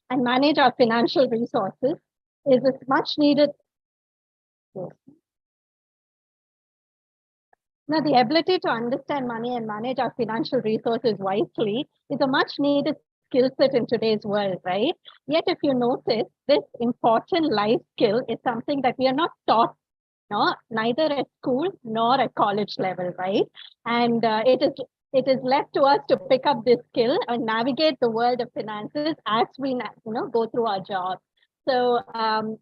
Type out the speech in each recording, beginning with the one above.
and manage our financial resources is a much needed. Now, the ability to understand money and manage our financial resources wisely is a much needed skill set in today's world, right? Yet, if you notice, this important life skill is something that we are not taught, neither at school nor at college level, right? And it is left to us to pick up this skill and navigate the world of finances as we go through our jobs. So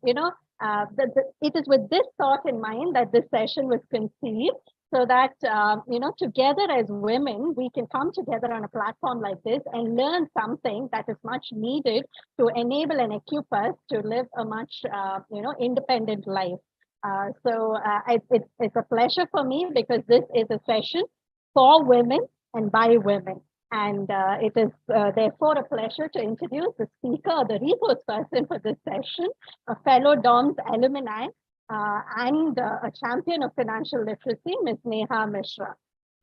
it is with this thought in mind that this session was conceived, so that together as women we can come together on a platform like this and learn something that is much needed to enable and equip us to live a much independent life. It's a pleasure for me, because this is a session for women and by women. And it is therefore a pleasure to introduce the speaker, the resource person for this session, a fellow DOMS alumni and a champion of financial literacy, Ms. Neha Misra.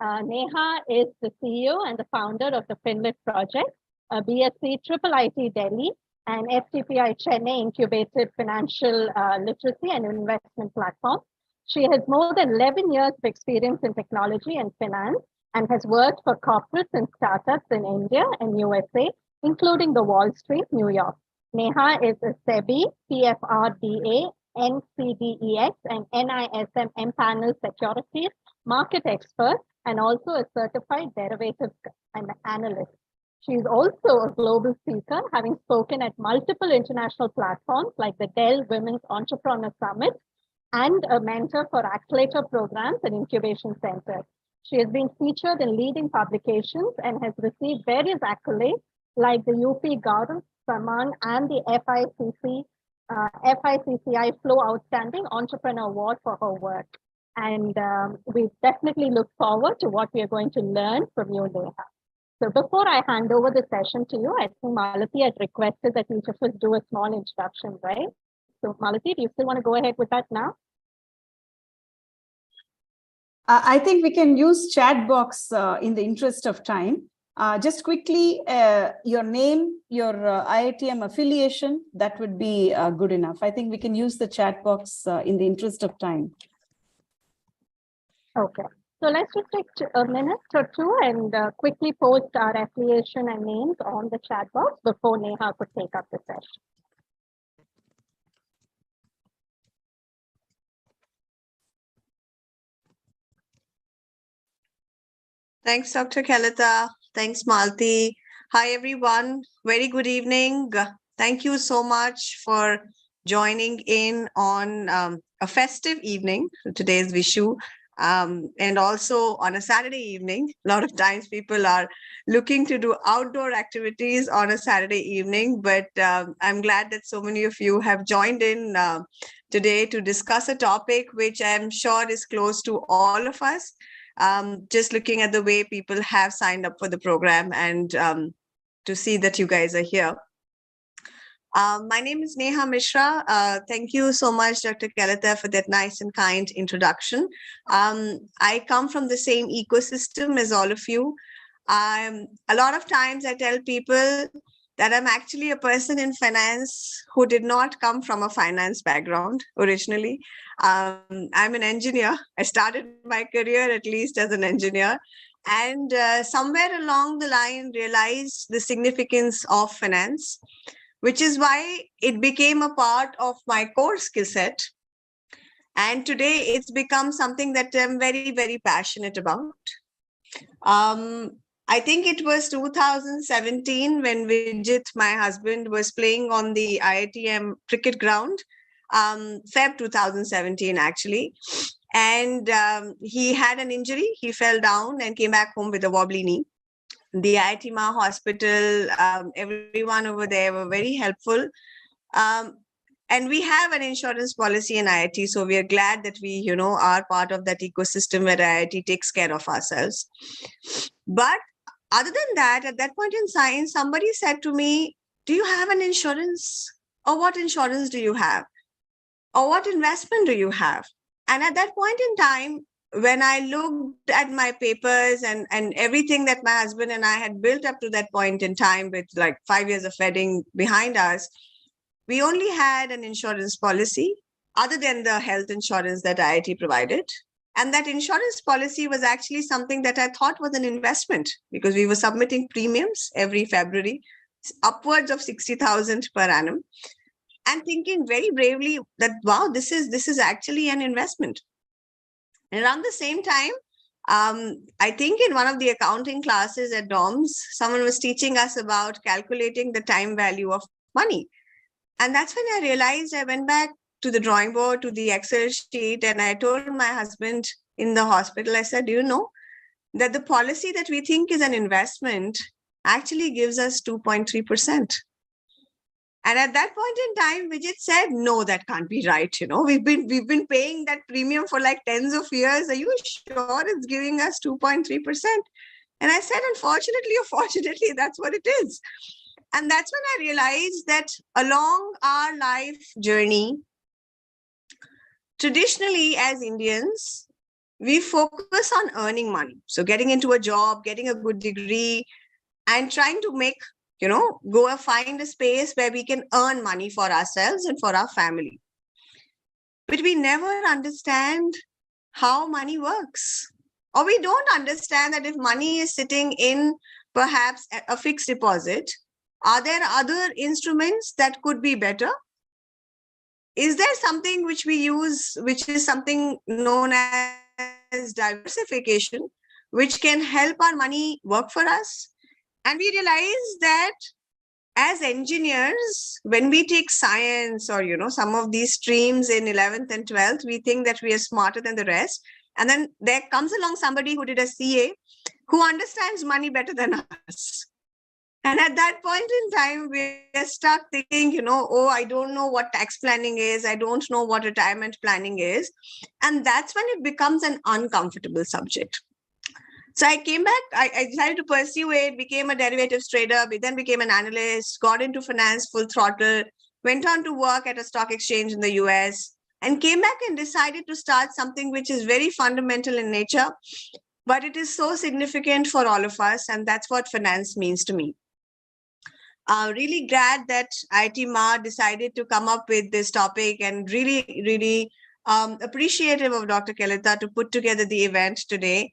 Neha is the CEO and the founder of the FinLit Project, a BSc IIIT Delhi and FTPI Chennai incubated financial literacy and investment platform. She has more than 11 years of experience in technology and finance, and has worked for corporates and startups in India and USA, including the Wall Street, New York. Neha is a SEBI, PFRDA, NCDEX, and NISM Empanelled Securities Market expert, and also a certified derivatives analyst. She is also a global speaker, having spoken at multiple international platforms like the Dell Women's Entrepreneur Summit, and a mentor for accelerator programs and incubation centers. She has been featured in leading publications and has received various accolades like the UP Gaurav Samman and the FICCI Flow Outstanding Entrepreneur Award for her work. And we definitely look forward to what we are going to learn from you, Neha. So before I hand over the session to you, I think Malati had requested that each of us do a small introduction, right? So Malati, do you still want to go ahead with that now? I think we can use chat box in the interest of time. Just quickly, your name, your IITM affiliation, that would be good enough. I think we can use the chat box in the interest of time. Okay. So let's just take a minute or two and quickly post our affiliation and names on the chat box before Neha could take up the session. Thanks, Dr. Kalita. Thanks, Malti. Hi, everyone. Very good evening. Thank you so much for joining in on a festive evening. Today's Vishu. And also on a Saturday evening. A lot of times people are looking to do outdoor activities on a Saturday evening, but I'm glad that so many of you have joined in today to discuss a topic which I'm sure is close to all of us. Just looking at the way people have signed up for the program and to see that you guys are here. My name is Neha Misra. Thank you so much, Dr. Kalita, for that nice and kind introduction. I come from the same ecosystem as all of you. A lot of times I tell people that I'm actually a person in finance who did not come from a finance background originally. I'm an engineer. I started my career at least as an engineer, and somewhere along the line realized the significance of finance, which is why it became a part of my core skill set. And today it's become something that I'm very, very passionate about. I think it was 2017 when Vijit, my husband, was playing on the IITM cricket ground, Feb 2017 actually. And he had an injury. He fell down and came back home with a wobbly knee. The IIT hospital, everyone over there were very helpful. And we have an insurance policy in IIT. So we are glad that we, are part of that ecosystem where IIT takes care of ourselves. But other than that, at that point in time, somebody said to me, do you have an insurance? Or what insurance do you have? Or what investment do you have? And at that point in time, when I looked at my papers and everything that my husband and I had built up to that point in time, with like 5 years of wedding behind us, we only had an insurance policy other than the health insurance that IIT provided. And that insurance policy was actually something that I thought was an investment, because we were submitting premiums every February, upwards of 60,000 per annum, and thinking very bravely that, wow, this is actually an investment. And around the same time, I think in one of the accounting classes at dorms, someone was teaching us about calculating the time value of money. And that's when I realized, I went back to the drawing board, to the Excel sheet, and I told my husband in the hospital, I said, do you know that the policy that we think is an investment actually gives us 2.3%? And at that point in time, Vijit said, no, that can't be right. You know, we've been paying that premium for like tens of years. Are you sure it's giving us 2.3%? And I said, unfortunately or fortunately, that's what it is. And that's when I realized that along our life journey, traditionally as Indians, we focus on earning money. So getting into a job, getting a good degree, and trying to make, find a space where we can earn money for ourselves and for our family. But we never understand how money works. Or we don't understand that if money is sitting in perhaps a fixed deposit, are there other instruments that could be better? Is there something which we use, which is something known as diversification, which can help our money work for us? And we realize that as engineers, when we take science or, some of these streams in 11th and 12th, we think that we are smarter than the rest. And then there comes along somebody who did a CA who understands money better than us. And at that point in time, we're stuck thinking, oh, I don't know what tax planning is. I don't know what retirement planning is. And that's when it becomes an uncomfortable subject. So I came back, I decided to pursue it, became a derivatives trader, then became an analyst, got into finance full throttle, went on to work at a stock exchange in the US, and came back and decided to start something which is very fundamental in nature, but it is so significant for all of us. And that's what finance means to me. Really glad that IIT decided to come up with this topic, and really appreciative of Dr. Kalita to put together the event today.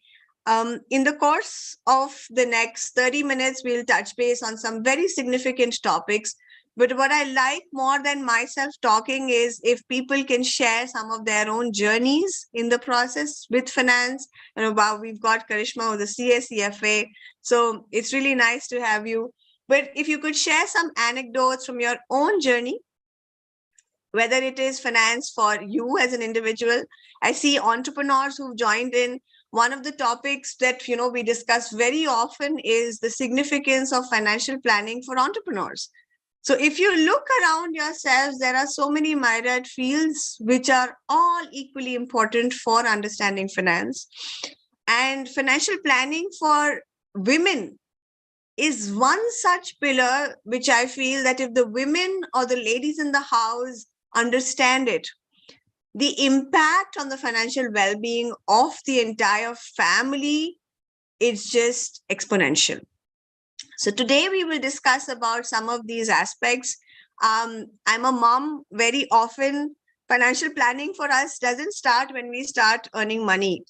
In the course of the next 30 minutes, we'll touch base on some very significant topics. But what I like more than myself talking is if people can share some of their own journeys in the process with finance. Wow, we've got Karishma, who's the CFA. So it's really nice to have you. But if you could share some anecdotes from your own journey, whether it is finance for you as an individual. I see entrepreneurs who've joined in. One of the topics that we discuss very often is the significance of financial planning for entrepreneurs. So if you look around yourselves, there are so many myriad fields which are all equally important for understanding finance. And financial planning for women is one such pillar which I feel that if the women or the ladies in the house understand it, the impact on the financial well-being of the entire family is just exponential. So today we will discuss about some of these aspects. I'm a mom. Very often, financial planning for us doesn't start when we start earning money.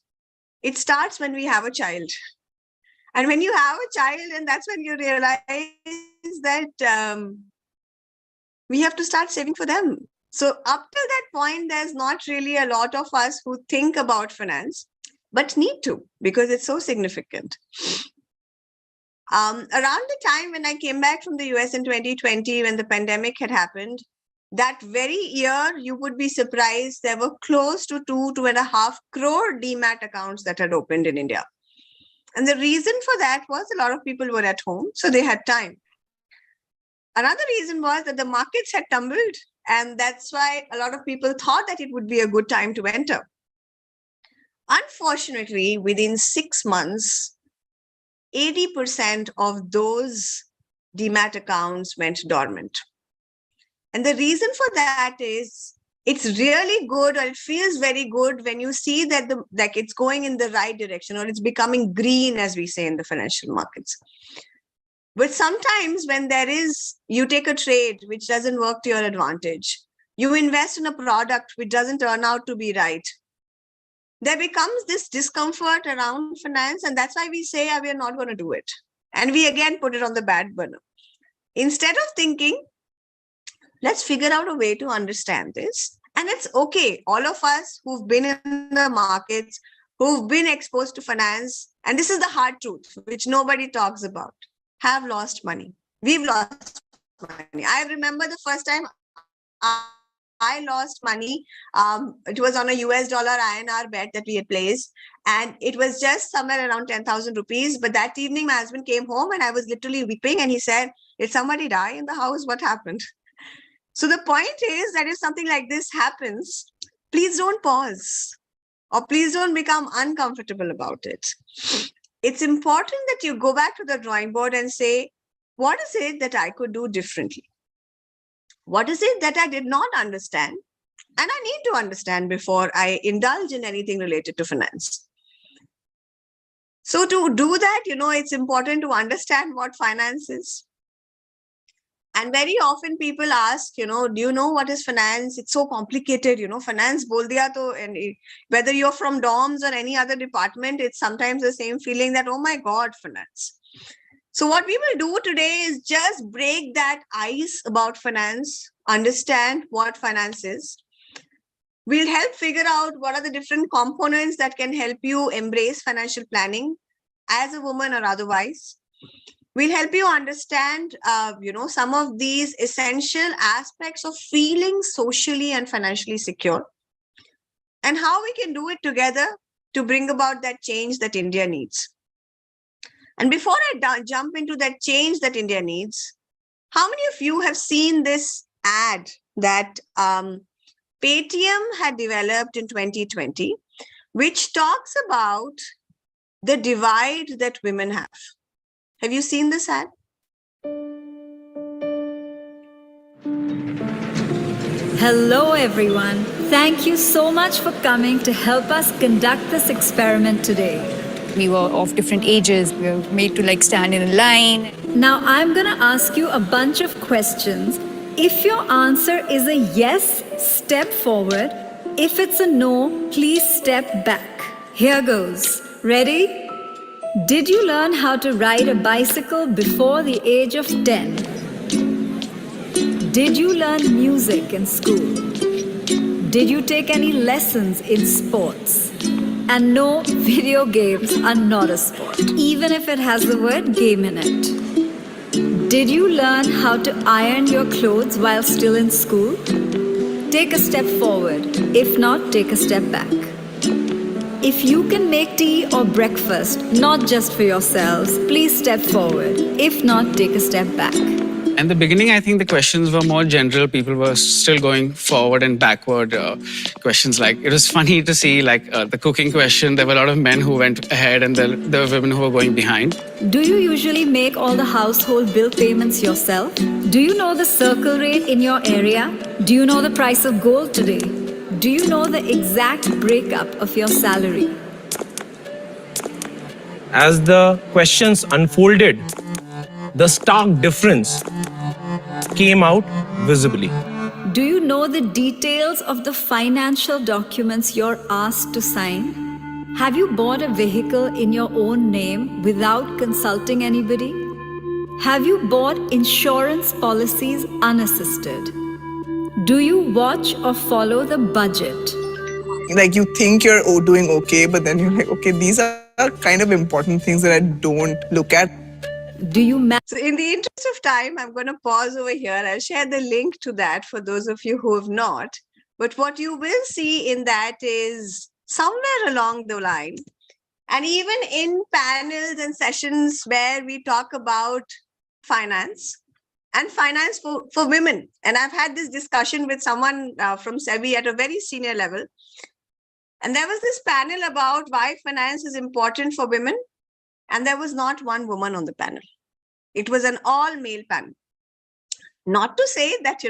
It starts when we have a child. And when you have a child, and that's when you realize that we have to start saving for them. So up till that point, there's not really a lot of us who think about finance, but need to, because it's so significant. Around the time when I came back from the US in 2020, when the pandemic had happened, that very year, you would be surprised, there were close to 2.5 crore demat accounts that had opened in India. And the reason for that was a lot of people were at home, so they had time. Another reason was that the markets had tumbled, and that's why a lot of people thought that it would be a good time to enter. Unfortunately, within 6 months, 80% of those demat accounts went dormant. And the reason for that is it's really good, or it feels very good when you see that it's going in the right direction, or it's becoming green, as we say in the financial markets. But sometimes when you take a trade which doesn't work to your advantage, you invest in a product which doesn't turn out to be right, there becomes this discomfort around finance. And that's why we say we are not going to do it. And we again put it on the back burner. Instead of thinking, let's figure out a way to understand this. And it's okay. All of us who've been in the markets, who've been exposed to finance, and this is the hard truth, which nobody talks about, have lost money. We've lost money. I remember the first time I lost money. It was on a US dollar INR bet that we had placed. And it was just somewhere around 10,000 rupees. But that evening, my husband came home and I was literally weeping. And he said, did somebody die in the house? What happened? So the point is that if something like this happens, please don't pause, or please don't become uncomfortable about it. It's important that you go back to the drawing board and say, what is it that I could do differently? What is it that I did not understand? And I need to understand before I indulge in anything related to finance. So to do that, it's important to understand what finance is. And very often people ask, do you know what is finance? It's so complicated, finance bol diya to, and whether you're from dorms or any other department, it's sometimes the same feeling that, oh my God, finance. So what we will do today is just break that ice about finance, understand what finance is. We'll help figure out what are the different components that can help you embrace financial planning as a woman or otherwise. We'll help you understand, some of these essential aspects of feeling socially and financially secure, and how we can do it together to bring about that change that India needs. And before I jump into that change that India needs, how many of you have seen this ad that Paytm had developed in 2020, which talks about the divide that women have? Have you seen this ad? Hello, everyone. Thank you so much for coming to help us conduct this experiment today. We were of different ages. We were made to stand in a line. Now, I'm going to ask you a bunch of questions. If your answer is a yes, step forward. If it's a no, please step back. Here goes. Ready? Did you learn how to ride a bicycle before the age of 10? Did you learn music in school? Did you take any lessons in sports? And no, video games are not a sport, even if it has the word game in it. Did you learn how to iron your clothes while still in school? Take a step forward. If not, take a step back. If you can make tea or breakfast, not just for yourselves, please step forward. If not, take a step back. In the beginning, I think the questions were more general. People were still going forward and backward. Questions like, it was funny to see the cooking question. There were a lot of men who went ahead and there were women who were going behind. Do you usually make all the household bill payments yourself? Do you know the circle rate in your area? Do you know the price of gold today? Do you know the exact breakup of your salary? As the questions unfolded, the stark difference came out visibly. Do you know the details of the financial documents you're asked to sign? Have you bought a vehicle in your own name without consulting anybody? Have you bought insurance policies unassisted? Do you watch or follow the budget? You think you're doing okay, but then you're like, okay, these are kind of important things that I don't look at. Do you So in the interest of time, I'm going to pause over here. I'll share the link to that for those of you who have not. But what you will see in that is somewhere along the line, and even in panels and sessions where we talk about finance and finance for women. And I've had this discussion with someone from SEBI at a very senior level. And there was this panel about why finance is important for women. And there was not one woman on the panel. It was an all-male panel. Not to say that,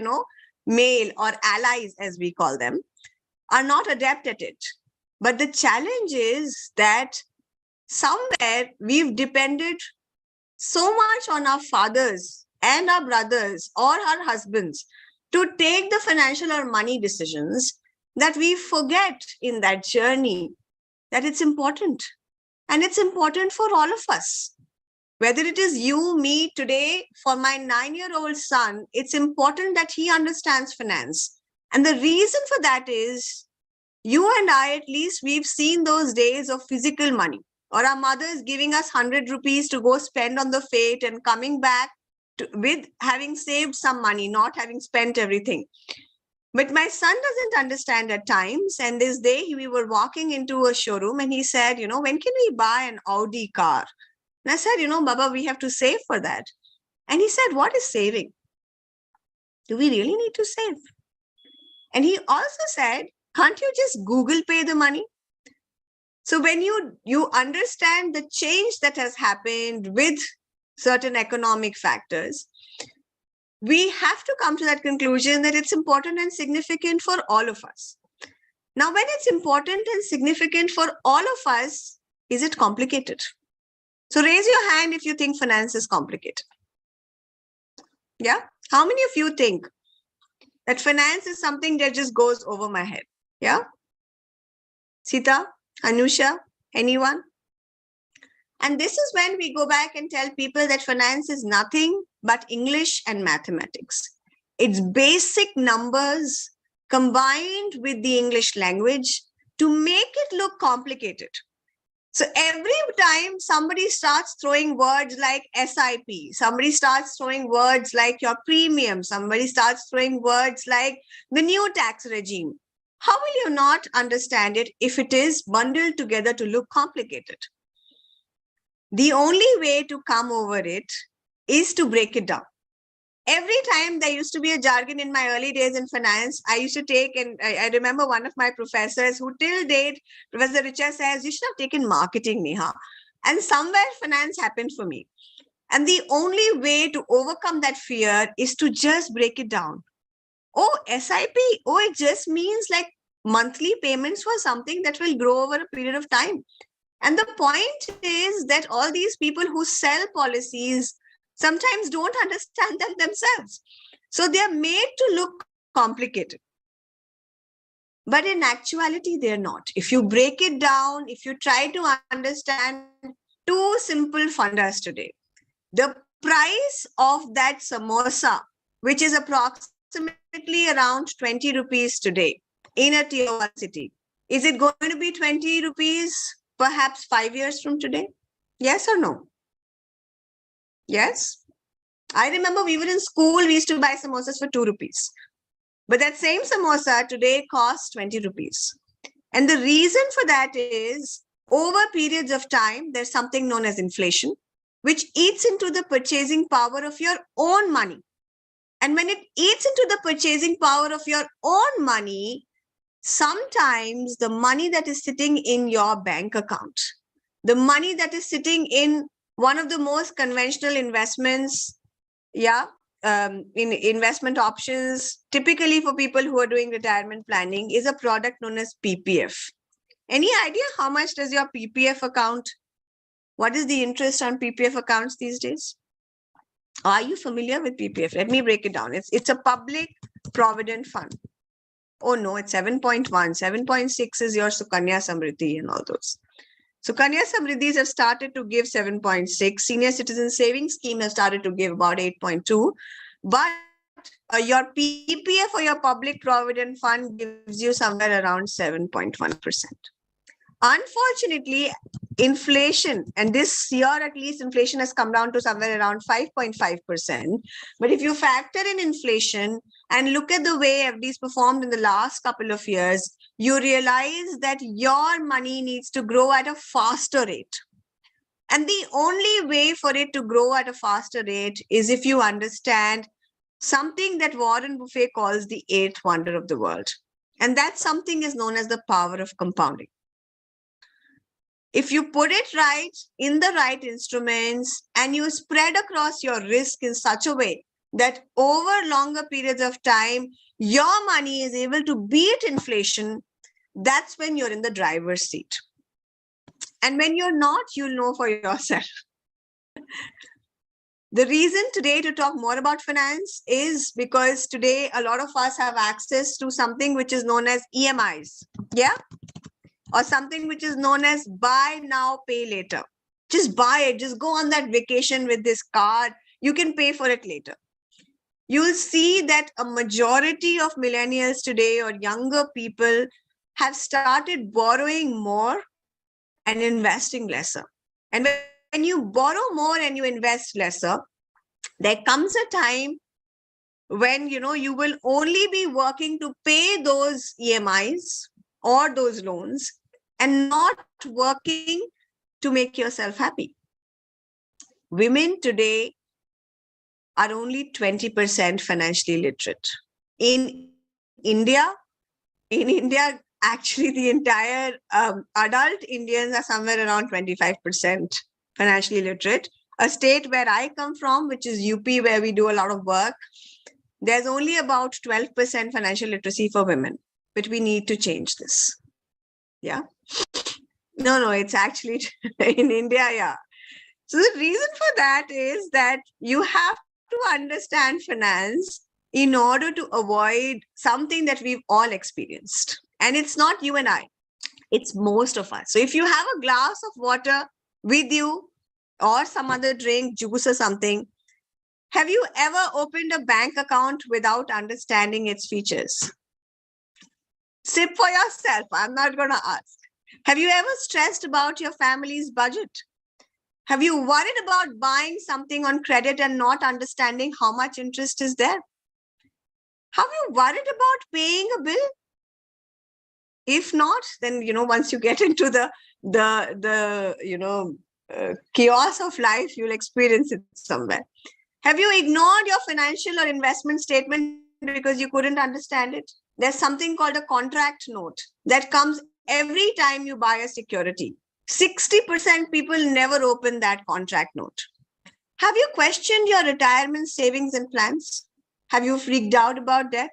male or allies, as we call them, are not adept at it. But the challenge is that somewhere we've depended so much on our fathers and our brothers or our husbands to take the financial or money decisions that we forget in that journey that it's important. And it's important for all of us. Whether it is you, me today, for my 9-year-old son, it's important that he understands finance. And the reason for that is you and I, at least, we've seen those days of physical money, or our mothers giving us 100 rupees to go spend on the fete and coming back with having saved some money, not having spent everything. But my son doesn't understand at times. And this day we were walking into a showroom and he said, when can we buy an Audi car? And I said, Baba, we have to save for that. And he said, what is saving? Do we really need to save? And he also said, can't you just Google pay the money? So when you understand the change that has happened with certain economic factors, we have to come to that conclusion that it's important and significant for all of us. Now, when it's important and significant for all of us, is it complicated? So raise your hand if you think finance is complicated. Yeah? How many of you think that finance is something that just goes over my head? Yeah? Sita, Anusha, anyone? And this is when we go back and tell people that finance is nothing but English and mathematics. It's basic numbers combined with the English language to make it look complicated. So every time somebody starts throwing words like SIP, somebody starts throwing words like your premium, somebody starts throwing words like the new tax regime, how will you not understand it if it is bundled together to look complicated? The only way to come over it is to break it down. Every time there used to be a jargon in my early days in finance, I used to take, and I remember one of my professors who till date, Professor Richa says, you should have taken marketing, Neha. And somewhere finance happened for me. And the only way to overcome that fear is to just break it down. Oh, SIP, oh, it just means like monthly payments for something that will grow over a period of time. And the point is that all these people who sell policies sometimes don't understand them themselves. So they are made to look complicated. But in actuality, they're not. If you break it down, if you try to understand two simple fundas today, the price of that samosa, which is approximately around 20 rupees today in a tier 1 city, is it going to be 20 rupees perhaps 5 years from today? Yes or no? Yes. I remember we were in school, we used to buy samosas for 2 rupees. But that same samosa today costs 20 rupees. And the reason for that is over periods of time, there's something known as inflation, which eats into the purchasing power of your own money. And when it eats into the purchasing power of your own money, sometimes the money that is sitting in your bank account, the money that is sitting in one of the most conventional investments, in investment options, typically for people who are doing retirement planning, is a product known as PPF. Any idea how much does your PPF account? What is the interest on PPF accounts these days? Are you familiar with PPF? Let me break it down. It's a public provident fund. Oh no, it's 7.1. 7.6 is your Sukanya Samriddhi and all those. Sukanya Samriddhis have started to give 7.6. Senior Citizen Savings Scheme has started to give about 8.2. But your PPF or your Public Provident Fund gives you somewhere around 7.1%. Unfortunately, inflation, and this year at least inflation has come down to somewhere around 5.5%. But if you factor in inflation and look at the way FDs performed in the last couple of years, you realize that your money needs to grow at a faster rate. And the only way for it to grow at a faster rate is if you understand something that Warren Buffett calls the 8th wonder of the world. And that something is known as the power of compounding. If you put it right in the right instruments and you spread across your risk in such a way that over longer periods of time, your money is able to beat inflation, that's when you're in the driver's seat. And when you're not, you'll know for yourself. The reason today to talk more about finance is because today a lot of us have access to something which is known as EMIs, yeah? Or something which is known as buy now, pay later. Just buy it, just go on that vacation with this card, you can pay for it later. You'll see that a majority of millennials today or younger people have started borrowing more and investing lesser. And when you borrow more and you invest lesser, there comes a time when you will only be working to pay those EMIs or those loans and not working to make yourself happy. Women today are only 20% financially literate. In India, actually the entire adult Indians are somewhere around 25% financially literate. A state where I come from, which is UP, where we do a lot of work, there's only about 12% financial literacy for women, but we need to change this. Yeah. No, it's actually in India, yeah. So the reason for that is that you have to understand finance in order to avoid something that we've all experienced. And it's not you and I, it's most of us. So if you have a glass of water with you or some other drink, juice or something, have you ever opened a bank account without understanding its features? Sip for yourself. I'm not going to ask. Have you ever stressed about your family's budget? Have you worried about buying something on credit and not understanding how much interest is there? Have you worried about paying a bill? If not, then, once you get into the chaos of life, you'll experience it somewhere. Have you ignored your financial or investment statement because you couldn't understand it? There's something called a contract note that comes every time you buy a security. 60% people never open that contract note. Have you questioned your retirement savings and plans? Have you freaked out about debt?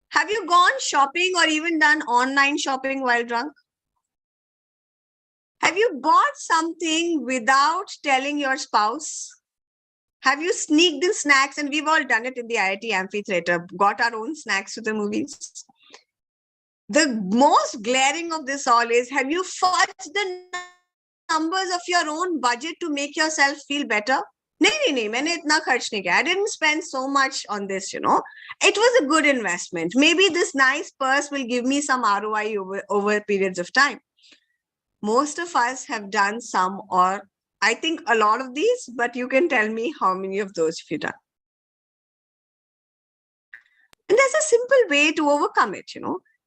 Have you gone shopping or even done online shopping while drunk? Have you bought something without telling your spouse? Have you sneaked in snacks? And we've all done it in the IIT amphitheater, got our own snacks to the movies. The most glaring of this all is, have you fudged the numbers of your own budget to make yourself feel better? नहीं, मैंने इतना खर्च नहीं किया. I didn't spend so much on this, It was a good investment. Maybe this nice purse will give me some ROI over periods of time. Most of us have done some, or I think a lot of these, but you can tell me how many of those if you've done. And there's a simple way to overcome it,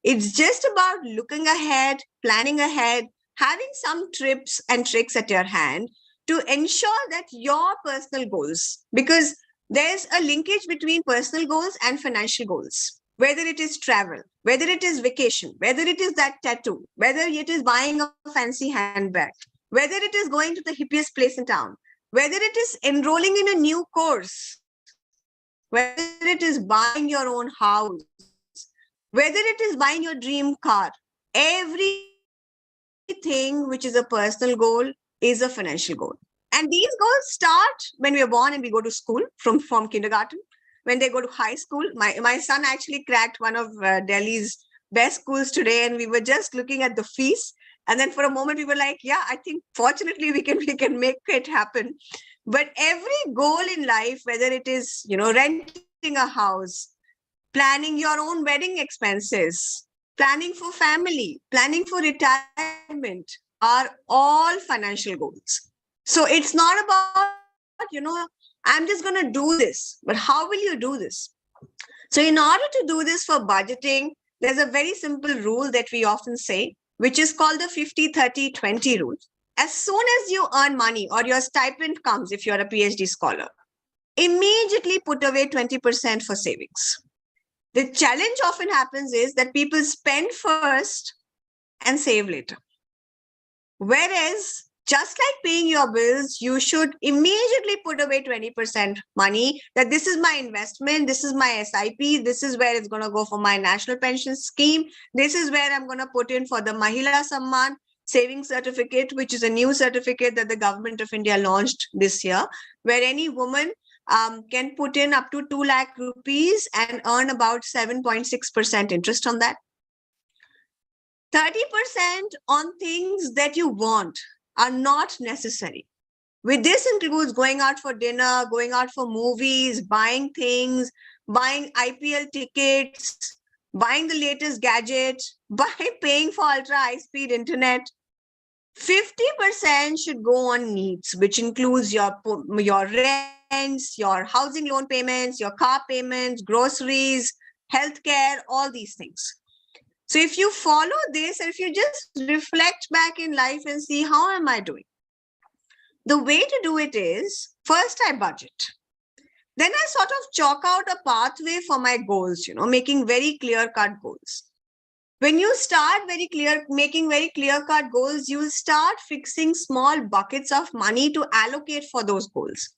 It's just about looking ahead, planning ahead, having some tips and tricks at your hand to ensure that your personal goals, because there's a linkage between personal goals and financial goals, whether it is travel, whether it is vacation, whether it is that tattoo, whether it is buying a fancy handbag, whether it is going to the hippiest place in town, whether it is enrolling in a new course, whether it is buying your own house, whether it is buying your dream car, everything which is a personal goal is a financial goal. And these goals start when we are born and we go to school from kindergarten. When they go to high school, my son actually cracked one of Delhi's best schools today, and we were just looking at the fees. And then for a moment we were like, yeah, I think fortunately we can make it happen. But every goal in life, whether it is, renting a house, planning your own wedding expenses, planning for family, planning for retirement, are all financial goals. So it's not about, I'm just going to do this, but how will you do this? So in order to do this for budgeting, there's a very simple rule that we often say, which is called the 50-30-20 rule. As soon as you earn money or your stipend comes, if you're a PhD scholar, immediately put away 20% for savings. The challenge often happens is that people spend first and save later. Whereas Just like paying your bills, you should immediately put away 20% money that this is my investment, this is my SIP, this is where it's going to go for my national pension scheme, this is where I'm going to put in for the Mahila Samman savings certificate, which is a new certificate that the government of India launched this year, where any woman can put in up to 2 lakh rupees and earn about 7.6% interest on that. 30% on things that you want are not necessary. With this includes going out for dinner, going out for movies, buying things, buying IPL tickets, buying the latest gadget, paying for ultra high-speed internet. 50% should go on needs, which includes your rents, your housing loan payments, your car payments, groceries, healthcare, all these things. So if you follow this, and if you just reflect back in life and see how am I doing, the way to do it is, first I budget. Then I sort of chalk out a pathway for my goals, making very clear-cut goals. When you start making very clear-cut goals, you will start fixing small buckets of money to allocate for those goals.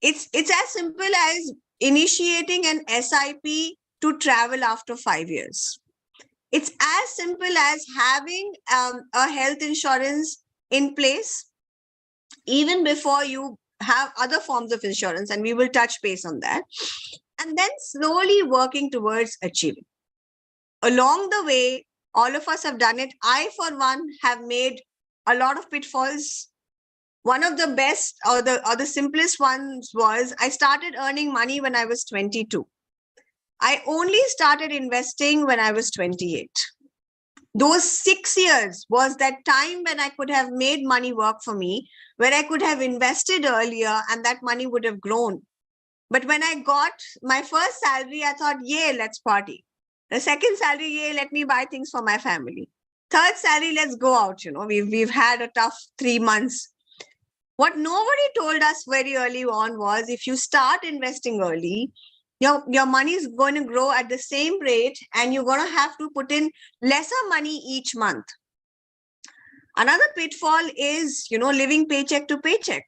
It's as simple as initiating an SIP to travel after 5 years. It's as simple as having a health insurance in place even before you have other forms of insurance, and we will touch base on that. And then slowly working towards achieving. Along the way, all of us have done it. I, for one, have made a lot of pitfalls. One of the best or the simplest ones was I started earning money when I was 22. I only started investing when I was 28. Those 6 years was that time when I could have made money work for me, where I could have invested earlier and that money would have grown. But when I got my first salary, I thought, yay, let's party. The second salary, yay, let me buy things for my family. Third salary, let's go out. We've had a tough 3 months. What nobody told us very early on was if you start investing early, your money is going to grow at the same rate and you're going to have to put in lesser money each month. Another pitfall is, living paycheck to paycheck,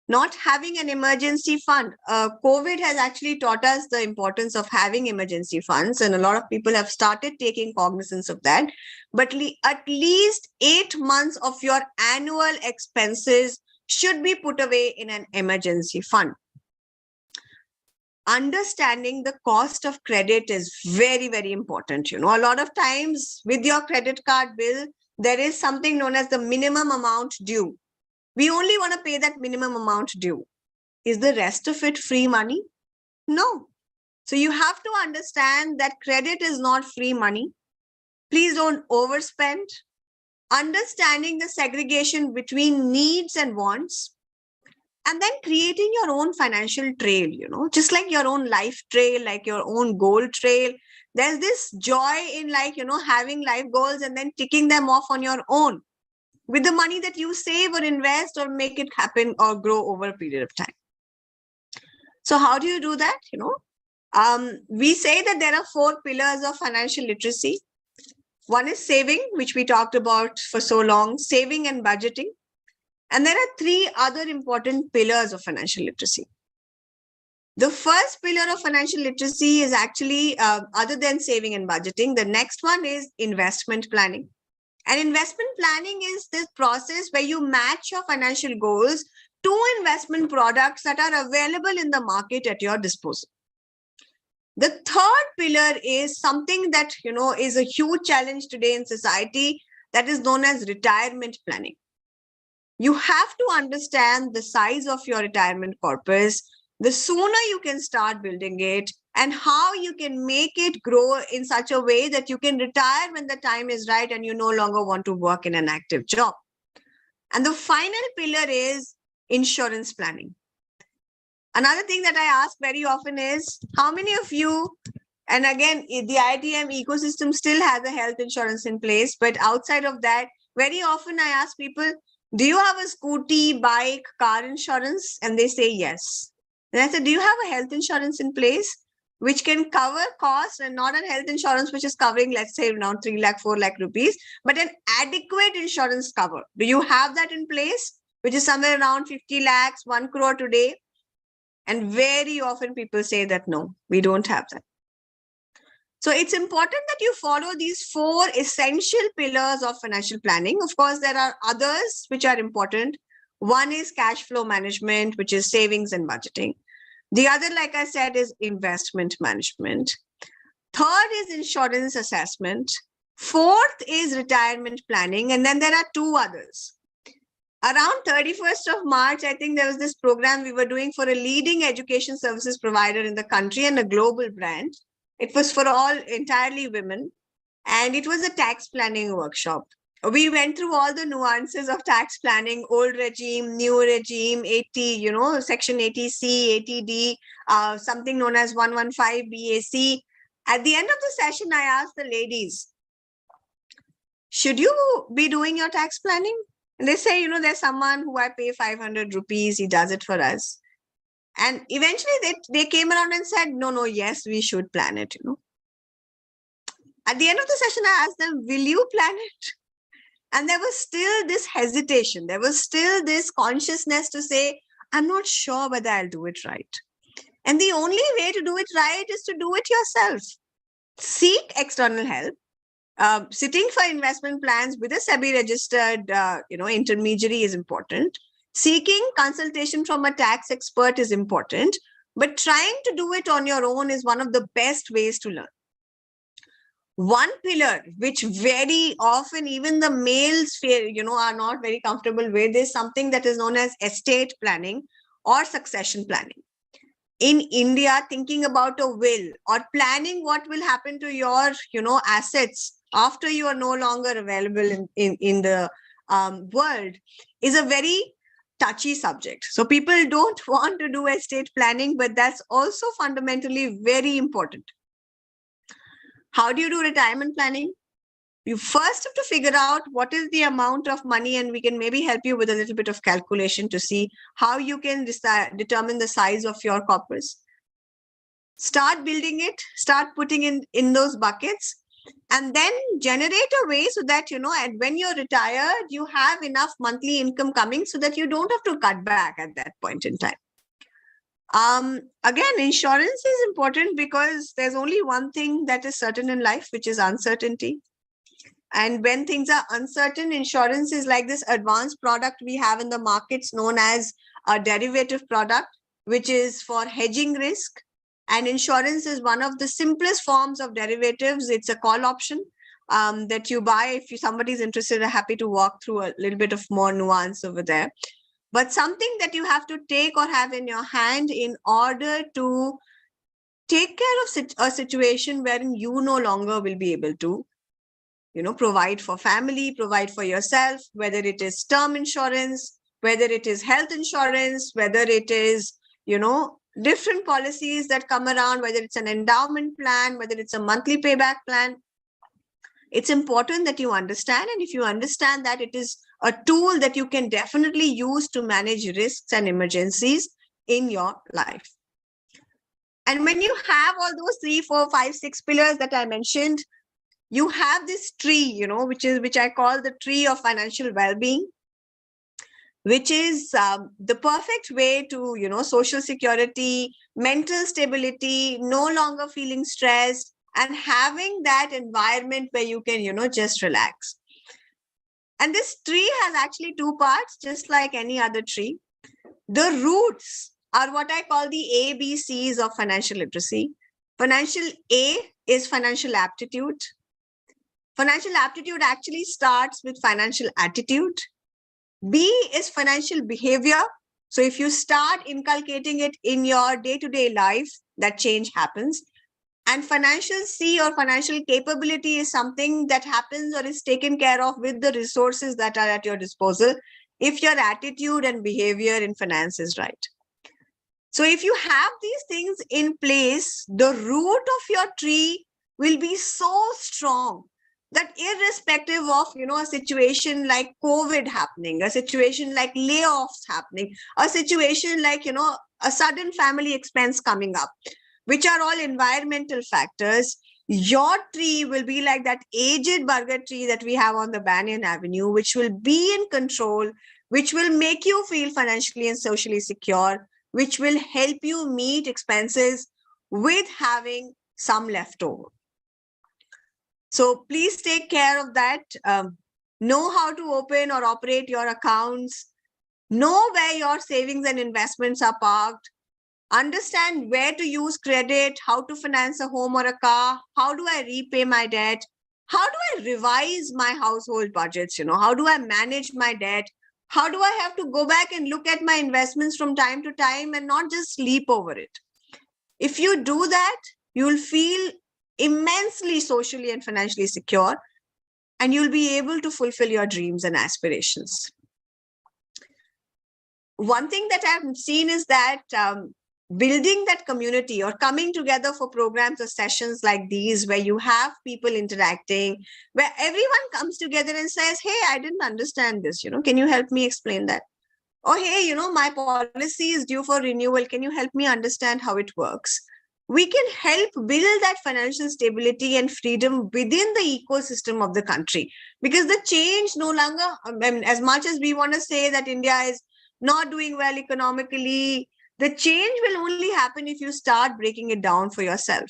not having an emergency fund. COVID has actually taught us the importance of having emergency funds, and a lot of people have started taking cognizance of that. But at least 8 months of your annual expenses should be put away in an emergency fund. Understanding the cost of credit is very, very important. A lot of times with your credit card bill, there is something known as the minimum amount due. We only want to pay that minimum amount due. Is the rest of it free money? No. So you have to understand that credit is not free money. Please don't overspend. Understanding the segregation between needs and wants. And then creating your own financial trail, just like your own life trail, like your own goal trail. There's this joy in having life goals and then ticking them off on your own with the money that you save or invest or make it happen or grow over a period of time. So how do you do that? We say that there are 4 pillars of financial literacy. One is saving, which we talked about for so long, saving and budgeting. And there are 3 other important pillars of financial literacy. The first pillar of financial literacy is actually, other than saving and budgeting, the next one is investment planning. And investment planning is this process where you match your financial goals to investment products that are available in the market at your disposal. The third pillar is something that, is a huge challenge today in society, that is known as retirement planning. You have to understand the size of your retirement corpus. The sooner you can start building it and how you can make it grow in such a way that you can retire when the time is right and you no longer want to work in an active job. And the final pillar is insurance planning. Another thing that I ask very often is, how many of you, and again, the IITM ecosystem still has a health insurance in place, but outside of that, very often I ask people, do you have a scooty, bike, car insurance? And they say yes. And I said, do you have a health insurance in place? which can cover costs, and not a health insurance which is covering, let's say, around 3 lakh, 4 lakh rupees, but an adequate insurance cover. Do you have that in place, which is somewhere around 50 lakhs, 1 crore today? And very often people say that, no, we don't have that. So it's important that you follow these 4 essential pillars of financial planning. Of course, there are others which are important. One is cash flow management, which is savings and budgeting. The other, like I said, is investment management. Third is insurance assessment. Fourth is retirement planning. And then there are 2 others. Around 31st of March, I think there was this program we were doing for a leading education services provider in the country and a global brand. It was for all entirely women. And it was a tax planning workshop. We went through all the nuances of tax planning, old regime, new regime, 80, section 80C, 80D, something known as 115 BAC. At the end of the session, I asked the ladies, should you be doing your tax planning? And they say, there's someone who I pay 500 rupees, he does it for us. And eventually they came around and said, no, yes, we should plan it, At the end of the session, I asked them, will you plan it? And there was still this hesitation. There was still this consciousness to say, I'm not sure whether I'll do it right. And the only way to do it right is to do it yourself. Seek external help. Sitting for investment plans with a SEBI registered, intermediary is important. Seeking consultation from a tax expert is important. But trying to do it on your own is one of the best ways to learn. One pillar, which very often even the males feel, are not very comfortable with, is something that is known as estate planning or succession planning. In India, thinking about a will or planning what will happen to your, assets after you are no longer available in the world is a very touchy subject. So people don't want to do estate planning, but that's also fundamentally very important. How do you do retirement planning? You first have to figure out what is the amount of money, and we can maybe help you with a little bit of calculation to see how you can determine the size of your corpus. Start building it, start putting in those buckets, and then generate a way so that, and when you're retired, you have enough monthly income coming so that you don't have to cut back at that point in time. Again, insurance is important because there's only one thing that is certain in life, which is uncertainty. And when things are uncertain, insurance is like this advanced product we have in the markets known as a derivative product, which is for hedging risk. And insurance is one of the simplest forms of derivatives. It's a call option that you buy. If somebody is interested, I'm happy to walk through a little bit of more nuance over there. But something that you have to take or have in your hand in order to take care of a situation wherein you no longer will be able to, provide for family, provide for yourself, whether it is term insurance, whether it is health insurance, whether it is, different policies that come around, whether it's an endowment plan, whether it's a monthly payback plan. It's important that you understand. And if you understand that, it is a tool that you can definitely use to manage risks and emergencies in your life. And when you have all those 3, 4, 5, 6 pillars that I mentioned, you have this tree, which I call the tree of financial well-being, which is the perfect way to, social security, mental stability, no longer feeling stressed, and having that environment where you can, just relax. And this tree has actually 2 parts, just like any other tree. The roots are what I call the ABCs of financial literacy. Financial A is financial aptitude. Financial aptitude actually starts with financial attitude. B is financial behavior. So if you start inculcating it in your day-to-day life, that change happens. And financial C or financial capability is something that happens or is taken care of with the resources that are at your disposal if your attitude and behavior in finance is right. So if you have these things in place, the root of your tree will be so strong that irrespective of, a situation like COVID happening, a situation like layoffs happening, a situation like, a sudden family expense coming up, which are all environmental factors, your tree will be like that aged burger tree that we have on the Banyan Avenue, which will be in control, which will make you feel financially and socially secure, which will help you meet expenses with having some leftover. So please take care of that. Know how to open or operate your accounts. Know where your savings and investments are parked. Understand where to use credit, how to finance a home or a car, how do I repay my debt, how do I revise my household budgets, how do I manage my debt, how do I have to go back and look at my investments from time to time and not just sleep over it. If you do that, you'll feel immensely socially and financially secure, and you'll be able to fulfill your dreams and aspirations. One thing that I've seen is that building that community or coming together for programs or sessions like these, where you have people interacting, where everyone comes together and says, hey, I didn't understand this, can you help me explain that? Or, hey, my policy is due for renewal. Can you help me understand how it works? We can help build that financial stability and freedom within the ecosystem of the country, because the change no longer, as much as we want to say that India is not doing well economically, the change will only happen if you start breaking it down for yourself.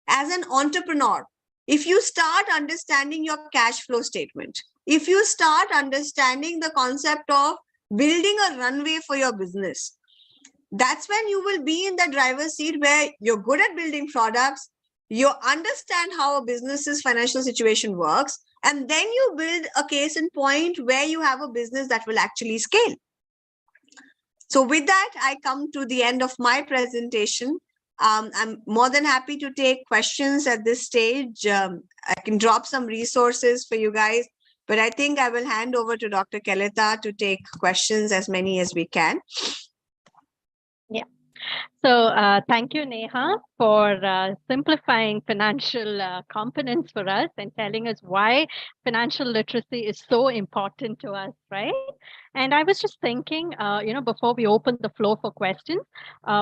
As an entrepreneur, if you start understanding your cash flow statement, if you start understanding the concept of building a runway for your business, that's when you will be in the driver's seat, where you're good at building products, you understand how a business's financial situation works, and then you build a case in point where you have a business that will actually scale. So with that, I come to the end of my presentation. I'm more than happy to take questions at this stage. I can drop some resources for you guys, but I think I will hand over to Dr. Kalita to take questions, as many as we can. Yeah. So thank you, Neha, for simplifying financial components for us and telling us why financial literacy is so important to us, right? And I was just thinking, before we open the floor for questions,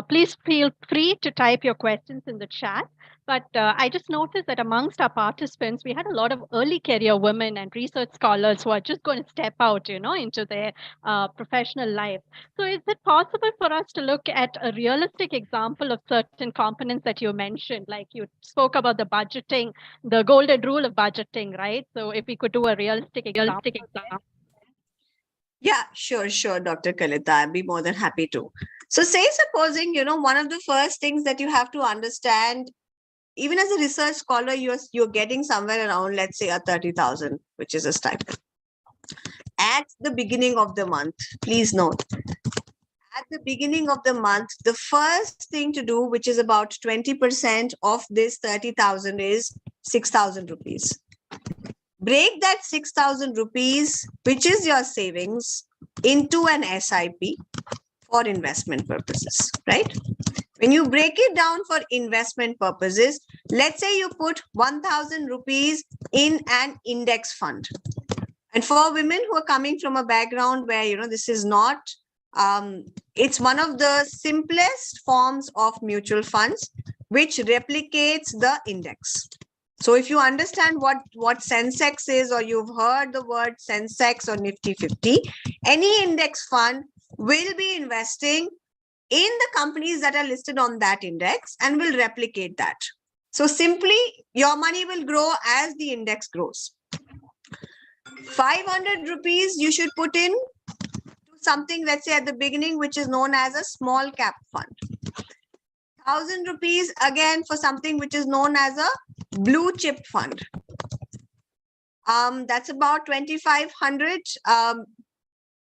please feel free to type your questions in the chat. But I just noticed that amongst our participants, we had a lot of early career women and research scholars who are just going to step out, into their professional life. So is it possible for us to look at a realistic example of certain components that you mentioned? Like you spoke about the budgeting, the golden rule of budgeting, right? So if we could do a realistic example. Yeah, sure, Dr. Kalita. I'd be more than happy to. So say supposing, one of the first things that you have to understand, even as a research scholar, you're getting somewhere around, let's say, a 30,000, which is a stipend. At the beginning of the month, please note, at the beginning of the month, the first thing to do, which is about 20% of this 30,000, is 6,000 rupees. Break that 6,000 rupees, which is your savings, into an SIP for investment purposes, right? When you break it down for investment purposes, let's say you put 1,000 rupees in an index fund. And for women who are coming from a background where, this is not, it's one of the simplest forms of mutual funds, which replicates the index. So if you understand what Sensex is, or you've heard the word Sensex or Nifty 50, any index fund will be investing in the companies that are listed on that index and will replicate that. So simply, your money will grow as the index grows. 500 rupees you should put in to something, let's say at the beginning, which is known as a small cap fund. 1,000 rupees again for something which is known as a blue chip fund. That's about 2,500.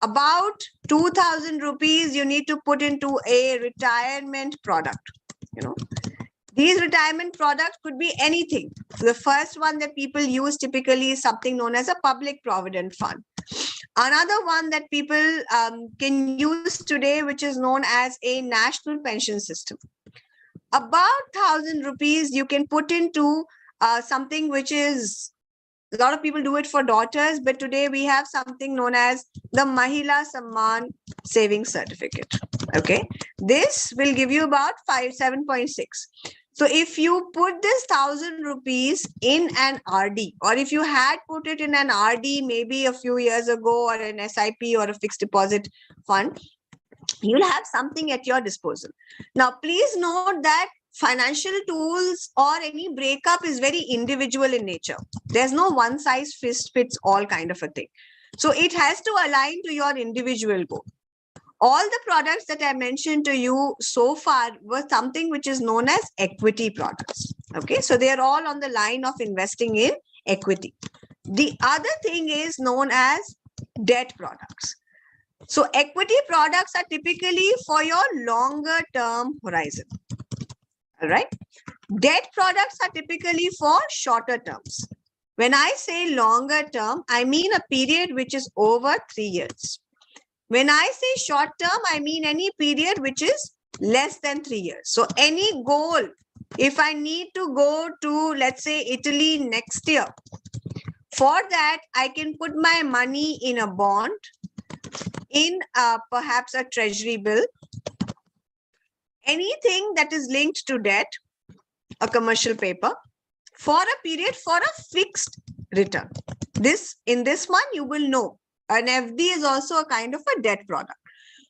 About 2,000 rupees you need to put into a retirement product. These retirement products could be anything. The first one that people use typically is something known as a public provident fund. Another one that people can use today, which is known as a national pension system. About 1,000 rupees you can put into something which is, a lot of people do it for daughters, but today we have something known as the Mahila Samman Savings Certificate. Okay, this will give you about 7.6. So if you put this 1,000 rupees in an RD, or if you had put it in an RD maybe a few years ago, or an SIP or a fixed deposit fund, you'll have something at your disposal. Now, please note that financial tools or any breakup is very individual in nature. There's no one size fits all kind of a thing. So it has to align to your individual goal. All the products that I mentioned to you so far were something which is known as equity products. Okay, so they are all on the line of investing in equity. The other thing is known as debt products. So equity products are typically for your longer term horizon. All right. Debt products are typically for shorter terms. When I say longer term, I mean a period which is over 3 years. When I say short term, I mean any period which is less than 3 years. So any goal, if I need to go to, let's say, Italy next year, for that, I can put my money in a bond, in perhaps a treasury bill, anything that is linked to debt, a commercial paper, for a period for a fixed return. In this one, you will know an FD is also a kind of a debt product.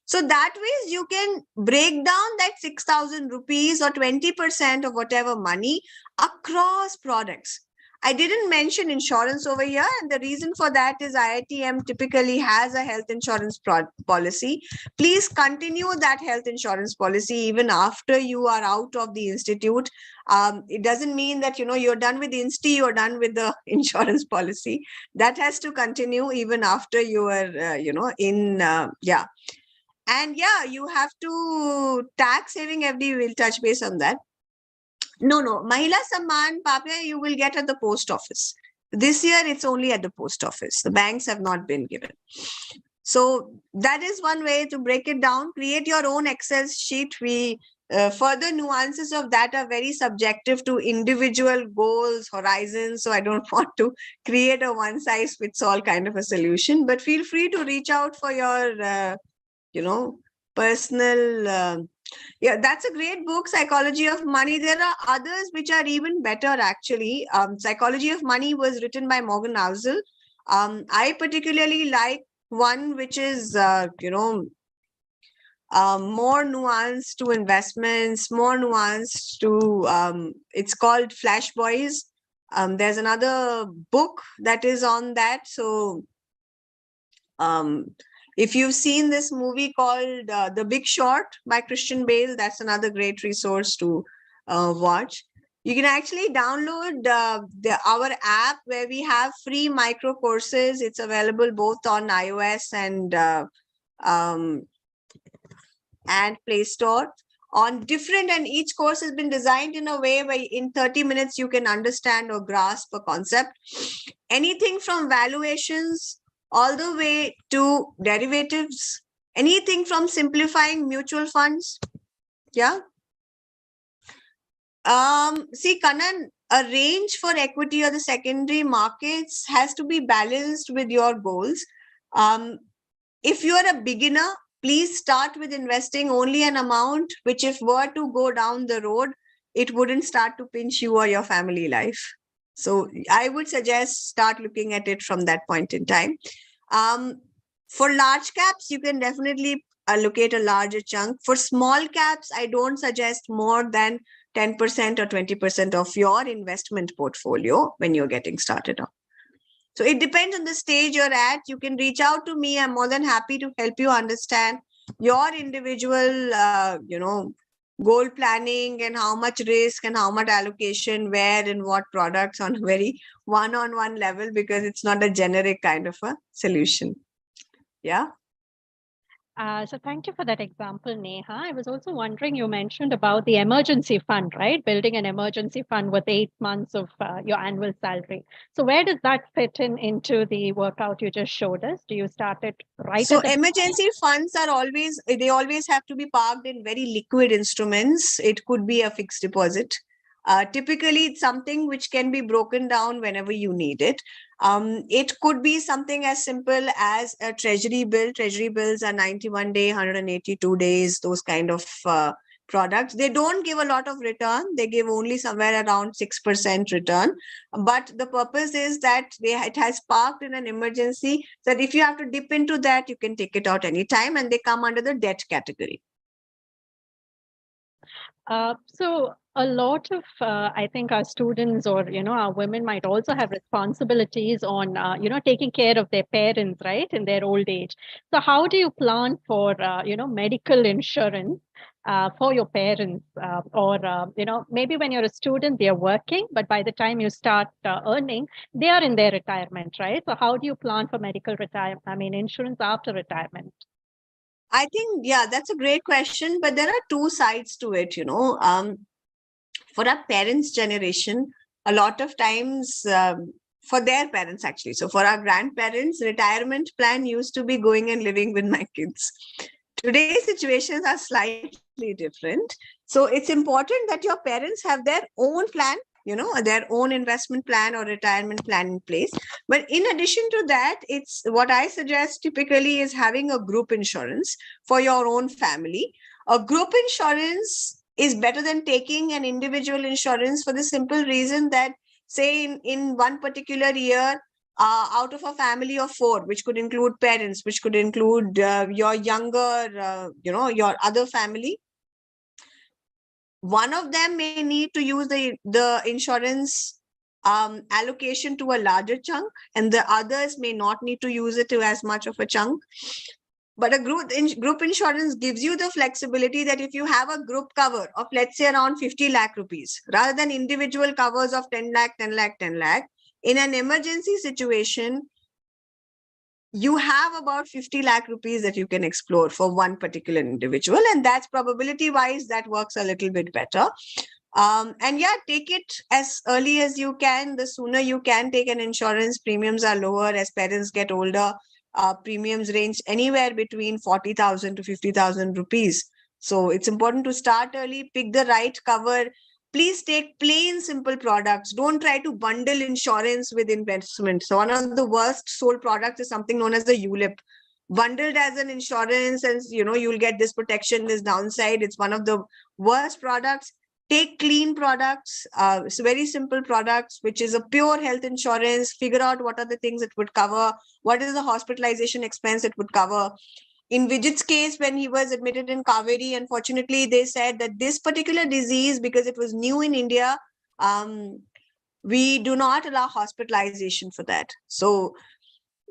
So that way you can break down that 6,000 rupees or 20% of whatever money across products. I didn't mention insurance over here, and the reason for that is IITM typically has a health insurance policy. Please continue that health insurance policy even after you are out of the institute. It doesn't mean that you're done with the insti, you're done with the insurance policy. That has to continue even after you are, in yeah. And yeah, you have to tax saving FD. We'll touch base on that. No, Mahila Samman, Papya, you will get at the post office. This year, it's only at the post office. The banks have not been given. So that is one way to break it down. Create your own Excel sheet. Further nuances of that are very subjective to individual goals, horizons. So I don't want to create a one-size-fits-all kind of a solution. But feel free to reach out for your, personal... yeah, that's a great book, Psychology of Money. There are others which are even better, actually. Psychology of Money was written by Morgan Housel. I particularly like one which is, more nuanced to investments, more nuanced to, it's called Flash Boys. There's another book that is on that. So, if you've seen this movie called The Big Short by Christian Bale, that's another great resource to watch. You can actually download our app where we have free micro courses. It's available both on iOS and Play Store on different, and each course has been designed in a way where in 30 minutes you can understand or grasp a concept. Anything from valuations all the way to derivatives, anything from simplifying mutual funds. Yeah. See, Kanan, a range for equity or the secondary markets has to be balanced with your goals. If you are a beginner, please start with investing only an amount which, if were to go down the road, it wouldn't start to pinch you or your family life. So I would suggest start looking at it from that point in time. For large caps, you can definitely allocate a larger chunk. For small caps, I don't suggest more than 10% or 20% of your investment portfolio when you're getting started off. So it depends on the stage you're at. You can reach out to me. I'm more than happy to help you understand your individual, goal planning and how much risk and how much allocation, where and what products on a very one-on-one level, because it's not a generic kind of a solution. Yeah. So thank you for that example, Neha. I was also wondering, you mentioned about the emergency fund, right? Building an emergency fund with 8 months of your annual salary. So where does that fit into the workout you just showed us? Do you start it right? So emergency funds are always have to be parked in very liquid instruments. It could be a fixed deposit. Typically, it's something which can be broken down whenever you need it. It could be something as simple as a treasury bill. Treasury bills are 91 day, 182 days, those kind of products. They don't give a lot of return. They give only somewhere around 6% return. But the purpose is that it has parked in an emergency, so that if you have to dip into that, you can take it out anytime, and they come under the debt category. So a lot of, I think our students or, our women might also have responsibilities on, taking care of their parents, right, in their old age. So how do you plan for, medical insurance for your parents? Or, maybe when you're a student, they're working, but by the time you start earning, they are in their retirement, right? So how do you plan for medical insurance after retirement? I think, yeah, that's a great question, but there are two sides to it, for our parents' generation, a lot of times, for their parents actually. So for our grandparents, retirement plan used to be going and living with my kids. Today's situations are slightly different. So it's important that your parents have their own plan, their own investment plan or retirement plan in place. But in addition to that, it's what I suggest typically is having a group insurance for your own family. A group insurance is better than taking an individual insurance for the simple reason that, say, in one particular year, out of a family of 4, which could include parents, which could include your younger, your other family, one of them may need to use the insurance allocation to a larger chunk, and the others may not need to use it to as much of a chunk. But a group insurance gives you the flexibility that if you have a group cover of, let's say, around 50 lakh rupees, rather than individual covers of 10 lakh, 10 lakh, 10 lakh, in an emergency situation, you have about 50 lakh rupees that you can explore for one particular individual. And that's probability wise, that works a little bit better. And yeah, take it as early as you can. The sooner you can take an insurance, premiums are lower. As parents get older, premiums range anywhere between 40,000 to 50,000 rupees. So it's important to start early, pick the right cover. Please take plain, simple products. Don't try to bundle insurance with investment. So one of the worst sold products is something known as the ULIP. Bundled as an insurance, and you'll get this protection, this downside. It's one of the worst products. Take clean products, it's very simple products, which is a pure health insurance. Figure out what are the things it would cover, what is the hospitalization expense it would cover. In Vijit's case, when he was admitted in Kaveri, unfortunately, they said that this particular disease, because it was new in India, we do not allow hospitalization for that. So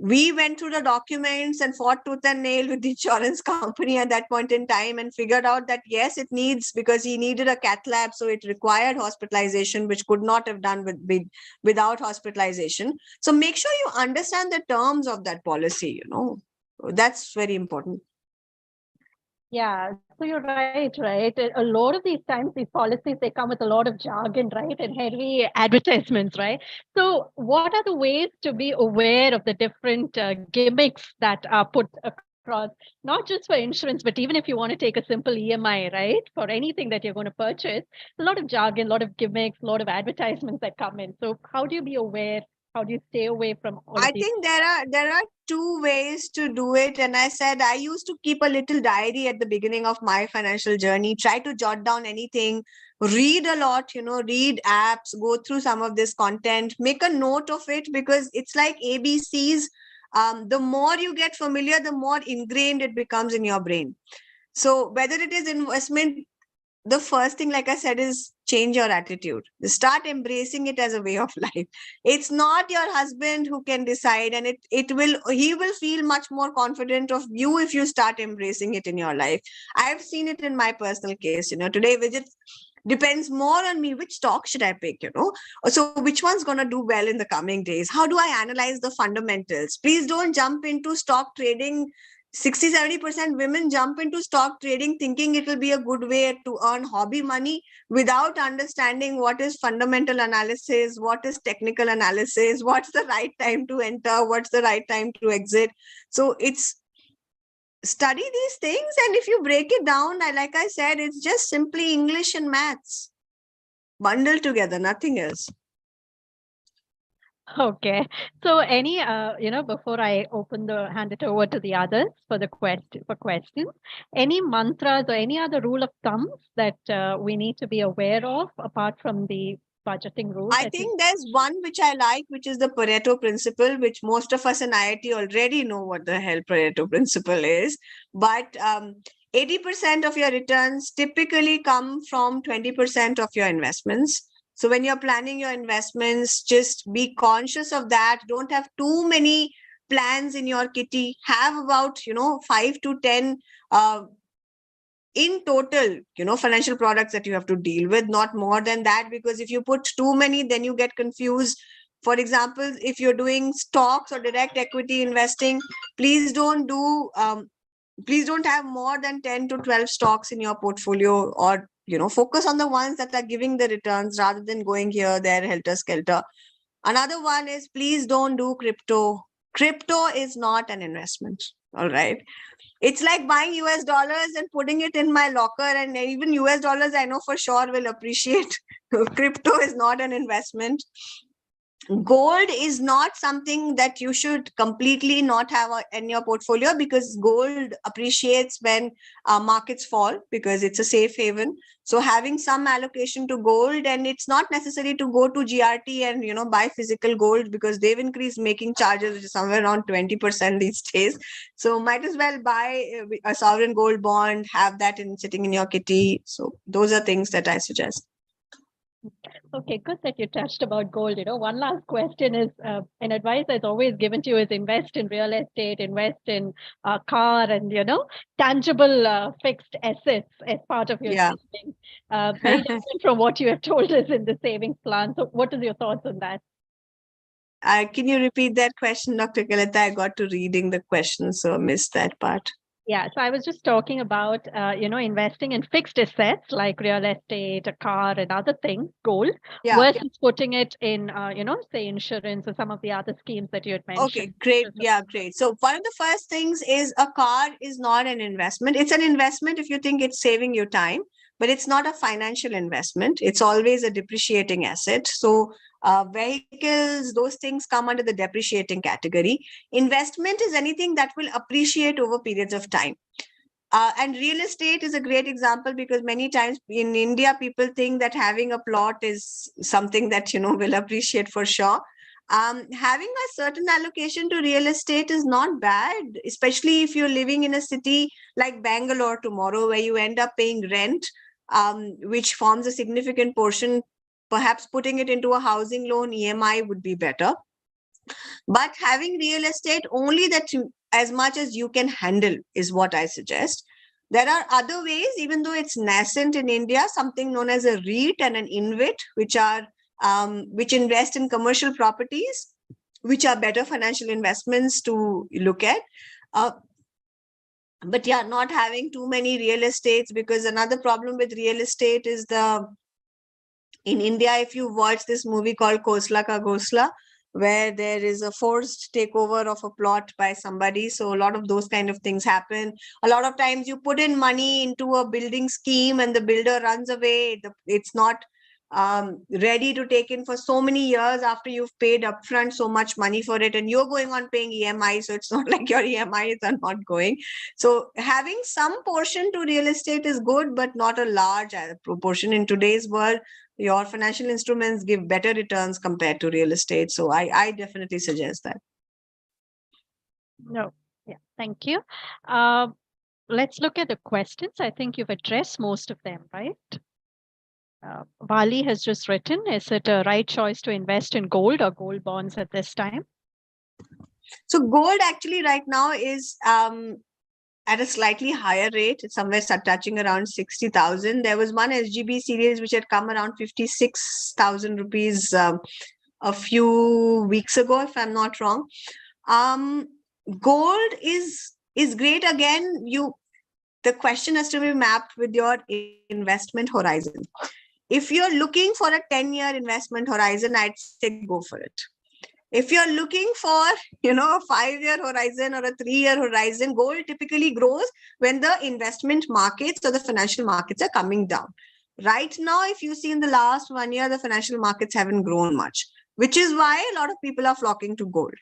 we went through the documents and fought tooth and nail with the insurance company at that point in time and figured out that yes, it needs, because he needed a cath lab, so it required hospitalization, which could not have done without hospitalization. So make sure you understand the terms of that policy, that's very important. Yeah, so you're right. A lot of these times, these policies, they come with a lot of jargon, right? And heavy advertisements, right? So what are the ways to be aware of the different gimmicks that are put across, not just for insurance, but even if you want to take a simple EMI, right? For anything that you're going to purchase, a lot of jargon, a lot of gimmicks, a lot of advertisements that come in. So how do you be aware? How do you stay away from all I of these? think there are 2 ways to do it. And I said, I used to keep a little diary at the beginning of my financial journey, try to jot down anything, read a lot, read apps, go through some of this content, make a note of it, because it's like ABCs. The more you get familiar, the more ingrained it becomes in your brain. So whether it is investment, the first thing, like I said, is change your attitude. Start embracing it as a way of life. It's not your husband who can decide, and he will feel much more confident of you if you start embracing it in your life. I've seen it in my personal case. Today Vijit depends more on me. Which stock should I pick? So which one's going to do well in the coming days? How do I analyze the fundamentals? Please don't jump into stock trading. 60-70% women jump into stock trading thinking it will be a good way to earn hobby money without understanding what is fundamental analysis, what is technical analysis, what's the right time to enter, what's the right time to exit. So it's study these things, and if you break it down, like I said, it's just simply English and maths bundled together, nothing else. Okay. So any, before I hand it over to the others for questions, any mantras or any other rule of thumbs that we need to be aware of apart from the budgeting rules? I think there's one which I like, which is the Pareto principle, which most of us in IIT already know what the hell Pareto principle is. But 80% of your returns typically come from 20% of your investments. So when you're planning your investments, just be conscious of that. Don't have too many plans in your kitty. Have about, 5 to 10 in total, financial products that you have to deal with, not more than that, because if you put too many, then you get confused. For example, if you're doing stocks or direct equity investing, please don't have more than 10 to 12 stocks in your portfolio, or focus on the ones that are giving the returns rather than going here, there, helter skelter. Another one is, please don't do crypto. Crypto is not an investment. All right. It's like buying US dollars and putting it in my locker, and even US dollars I know for sure will appreciate. Crypto is not an investment. Gold is not something that you should completely not have in your portfolio, because gold appreciates when markets fall, because it's a safe haven. So having some allocation to gold, and it's not necessary to go to GRT and buy physical gold, because they've increased making charges, which is somewhere around 20% these days. So might as well buy a sovereign gold bond, have that sitting in your kitty. So those are things that I suggest. Okay, good that you touched about gold. One last question is, an advice that's always given to you is invest in real estate, invest in a car, and tangible fixed assets as part of your savings. Very different from what you have told us in the savings plan. So, what is your thoughts on that? Can you repeat that question, Dr. Kalita? I got to reading the question, so I missed that part. Yeah, so I was just talking about, investing in fixed assets like real estate, a car, and other things, gold, versus putting it in, say insurance or some of the other schemes that you had mentioned. Okay, great. Yeah, great. So one of the first things is, a car is not an investment. It's an investment if you think it's saving you time, but it's not a financial investment. It's always a depreciating asset. So vehicles, those things come under the depreciating category. Investment is anything that will appreciate over periods of time. And real estate is a great example, because many times in India, people think that having a plot is something that, will appreciate for sure. Having a certain allocation to real estate is not bad, especially if you're living in a city like Bangalore tomorrow, where you end up paying rent, which forms a significant portion. Perhaps putting it into a housing loan EMI would be better. But having real estate only that as much as you can handle is what I suggest. There are other ways, even though it's nascent in India, something known as a REIT and an InvIT, which invest in commercial properties, which are better financial investments to look at. But yeah, not having too many real estates, because another problem with real estate is in India, if you watch this movie called Kosla Ka Ghosla, where there is a forced takeover of a plot by somebody. So a lot of those kind of things happen. A lot of times you put in money into a building scheme and the builder runs away. It's not ready to take in for so many years after you've paid upfront so much money for it, and you're going on paying EMI. So it's not like your EMIs are not going. So having some portion to real estate is good, but not a large proportion. In today's world, your financial instruments give better returns compared to real estate. So I definitely suggest that. No, yeah, thank you. Let's look at the questions. I think you've addressed most of them, right? Vali has just written, is it a right choice to invest in gold or gold bonds at this time? So gold actually right now is at a slightly higher rate. It's somewhere touching around 60,000. There was one SGB series which had come around 56,000 rupees a few weeks ago, if I'm not wrong. Gold is great. Again, the question has to be mapped with your investment horizon. If you're looking for a 10-year investment horizon, I'd say go for it. If you're looking for, a 5-year horizon or a 3-year horizon, gold typically grows when the investment markets or the financial markets are coming down. Right now, if you see in the last 1 year, the financial markets haven't grown much. which is why a lot of people are flocking to gold.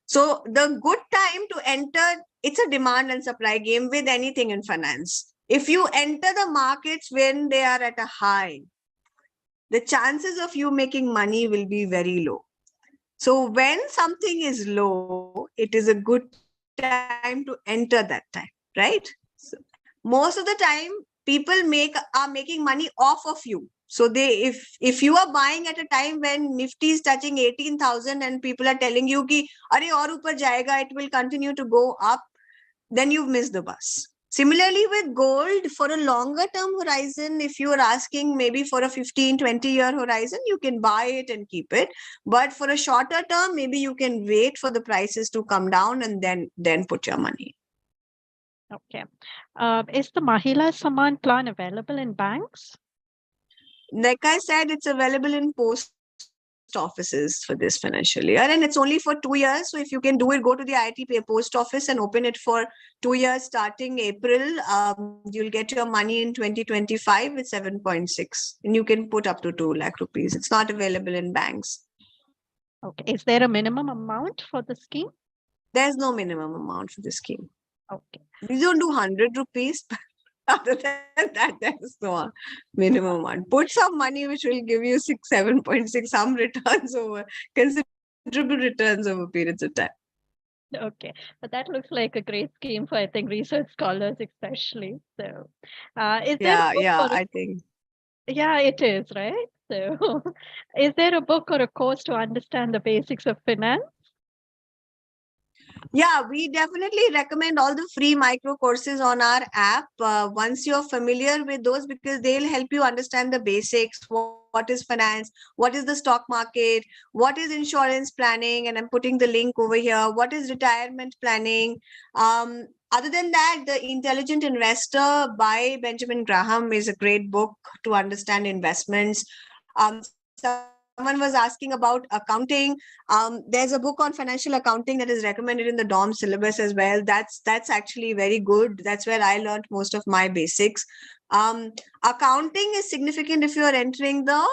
So the good time to enter, it's a demand and supply game with anything in finance. If you enter the markets when they are at a high, the chances of you making money will be very low. So when something is low, it is a good time to enter that time, right? So most of the time, people are making money off of you. So if you are buying at a time when Nifty is touching 18,000 and people are telling you ki arey aur upar jayega, it will continue to go up, then you've missed the bus. Similarly with gold, for a longer term horizon, if you are asking maybe for a 15-20-year horizon, you can buy it and keep it. But for a shorter term, maybe you can wait for the prices to come down and then put your money. Okay. Is the Mahila Saman plan available in banks? Like I said, it's available in post offices for this financial year, and it's only for 2 years. So if you can do it, go to the IIT post office and open it for 2 years starting April. You'll get your money in 2025 with 7.6, and you can put up to 2 lakh rupees. It's not available in banks. Okay. Is there a minimum amount for the scheme? There's no minimum amount for the scheme. Okay. We don't do 100 rupees. Other than that, there's no minimum one. Put some money which will give you 7.6, some returns over, considerable returns over periods of time. Okay, but that looks like a great scheme for, I think, research scholars especially. So, is there a book I think. Yeah, it is, right? So, is there a book or a course to understand the basics of finance? Yeah, we definitely recommend all the free micro courses on our app once you're familiar with those, because they'll help you understand the basics. What is finance? What is the stock market? What is insurance planning? And I'm putting the link over here. What is retirement planning? Other than that, The Intelligent Investor by Benjamin Graham is a great book to understand investments. Someone was asking about accounting. There's a book on financial accounting that is recommended in the dorm syllabus as well. That's actually very good. That's where I learned most of my basics. Accounting is significant if you're entering the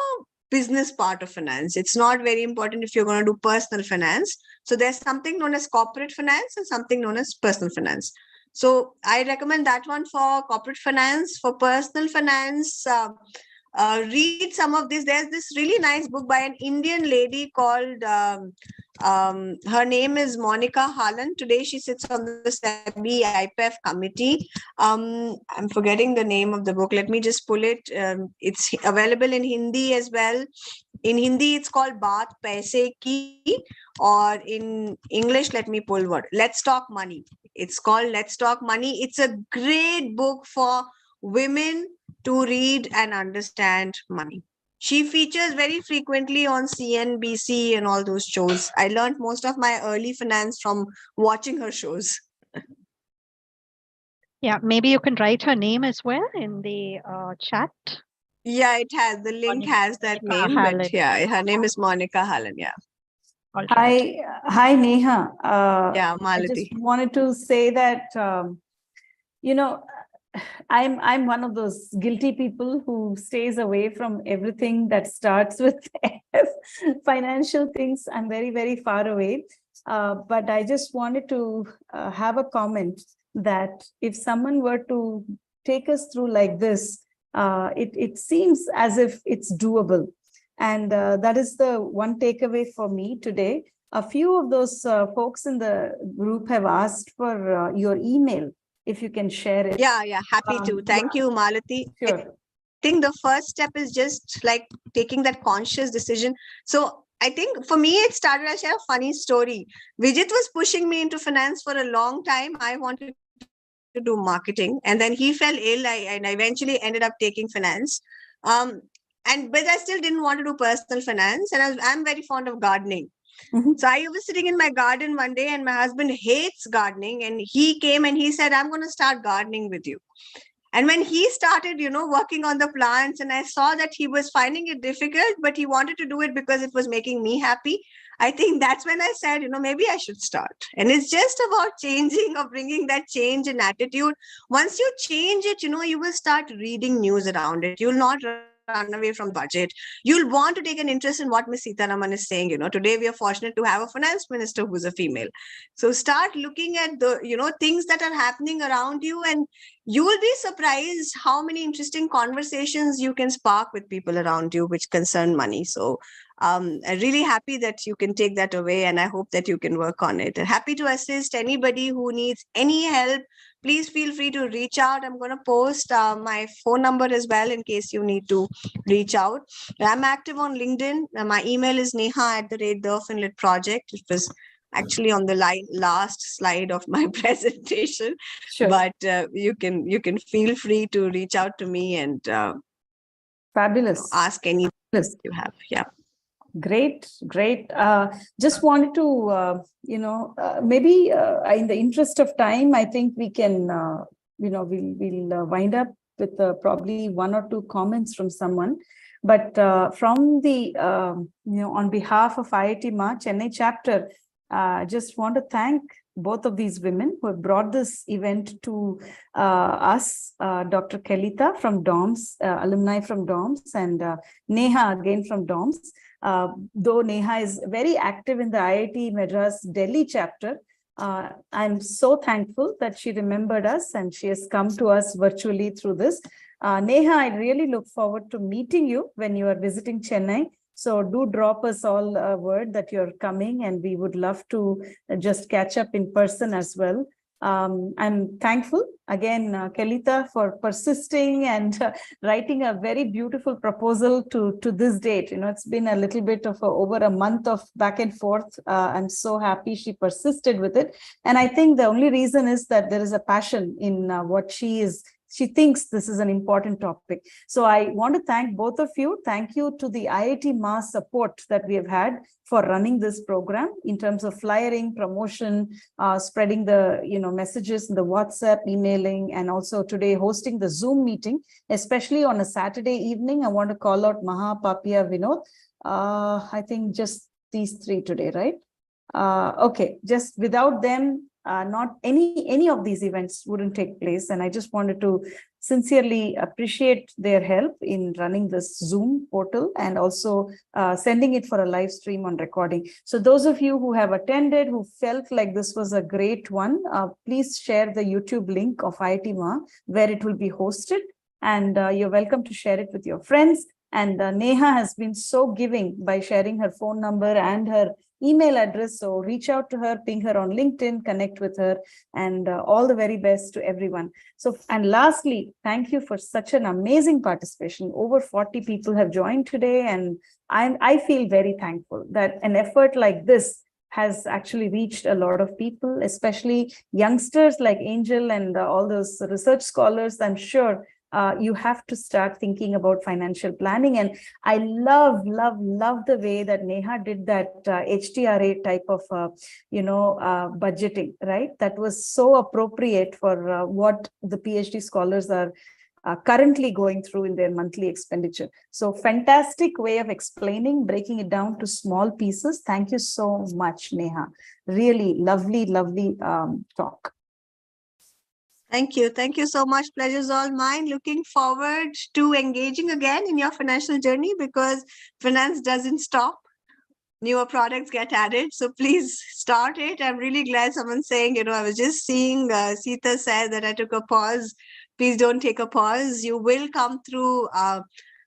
business part of finance. It's not very important if you're going to do personal finance. So there's something known as corporate finance and something known as personal finance. So I recommend that one for corporate finance. For personal finance, read some of this. There's this really nice book by an Indian lady called, her name is Monica Harlan. Today she sits on the SEBI IPF committee. I'm forgetting the name of the book. Let me just pull it. It's available in Hindi as well. In Hindi, it's called Baat Paise Ki, or in English, let me pull word. Let's Talk Money. It's called Let's Talk Money. It's a great book for women to read and understand money. She features very frequently on CNBC and all those shows. I learned most of my early finance from watching her shows. Yeah, maybe you can write her name as well in the chat. Yeah, it has. The link has that Monica name, Harlan. but yeah, her name is Monica Harlan. Yeah. All right. Hi, Neha. Yeah, I just Malati. wanted to say that, you know, I'm one of those guilty people who stays away from everything that starts with F. Financial things. I'm very, very far away. But I just wanted to have a comment that if someone were to take us through like this, it seems as if it's doable. And that is the one takeaway for me today. A few of those folks in the group have asked for your email, if you can share it. Yeah, happy to. Thank you, Malati. Sure. I think the first step is just like taking that conscious decision. So I think for me, it started, I share a funny story. Vijit was pushing me into finance for a long time. I wanted to do marketing, and then he fell ill, and I eventually ended up taking finance. But I still didn't want to do personal finance, and I'm very fond of gardening. So I was sitting in my garden one day, and my husband hates gardening, and he came and he said, I'm going to start gardening with you. And when he started, working on the plants, and I saw that he was finding it difficult, but he wanted to do it because it was making me happy. I think that's when I said, maybe I should start. And it's just about changing or bringing that change in attitude. Once you change it, you will start reading news around it. You'll not run away from budget. You'll want to take an interest in what Ms. Sitaraman is saying. Today we are fortunate to have a finance minister who's a female. So start looking at the, things that are happening around you, and you will be surprised how many interesting conversations you can spark with people around you which concern money. So I'm really happy that you can take that away, and I hope that you can work on it. And happy to assist anybody who needs any help. Please feel free to reach out. I'm going to post my phone number as well in case you need to reach out. I'm active on LinkedIn. My email is neha@the-finlit-project. It was actually on the last slide of my presentation. Sure. But you can feel free to reach out to me and Fabulous. ask anything you have. Yeah. Great. Just wanted to, maybe in the interest of time, I think we can, we'll wind up with probably one or two comments from someone. But from the, on behalf of IIT Chennai chapter, just want to thank both of these women who have brought this event to us, Dr. Kalita from DOMS, alumni from DOMS, and Neha again from DOMS. Though Neha is very active in the IIT Madras Delhi chapter, I'm so thankful that she remembered us and she has come to us virtually through this. Neha, I really look forward to meeting you when you are visiting Chennai. So do drop us all a word that you're coming, and we would love to just catch up in person as well. I'm thankful again, Kalita, for persisting and writing a very beautiful proposal to this date. It's been a little bit of over a month of back and forth. I'm so happy she persisted with it. And I think the only reason is that there is a passion in what she thinks this is an important topic. So I want to thank both of you. Thank you to the IIT MAS support that we have had for running this program in terms of flyering, promotion, spreading the messages in the WhatsApp, emailing, and also today hosting the Zoom meeting, especially on a Saturday evening. I want to call out Maha, Papia, Vinod. I think just these three today, right? Okay, just without them, not any of these events wouldn't take place. And I just wanted to sincerely appreciate their help in running this Zoom portal and also sending it for a live stream on recording. So those of you who have attended, who felt like this was a great one, please share the YouTube link of IIT MA where it will be hosted. And you're welcome to share it with your friends. And Neha has been so giving by sharing her phone number and her email address. So reach out to her, ping her on LinkedIn, connect with her, and all the very best to everyone. So, and lastly, thank you for such an amazing participation. Over 40 people have joined today, and I feel very thankful that an effort like this has actually reached a lot of people, especially youngsters like Angel and all those research scholars. I'm sure you have to start thinking about financial planning. And I love the way that Neha did that HTRA type of, budgeting, right? That was so appropriate for what the PhD scholars are currently going through in their monthly expenditure. So fantastic way of explaining, breaking it down to small pieces. Thank you so much, Neha. Really lovely talk. Thank you. Thank you so much. Pleasure's all mine. Looking forward to engaging again in your financial journey, because finance doesn't stop. Newer products get added. So please start it. I'm really glad someone's saying, I was just seeing Sita said that I took a pause. Please don't take a pause. You will come through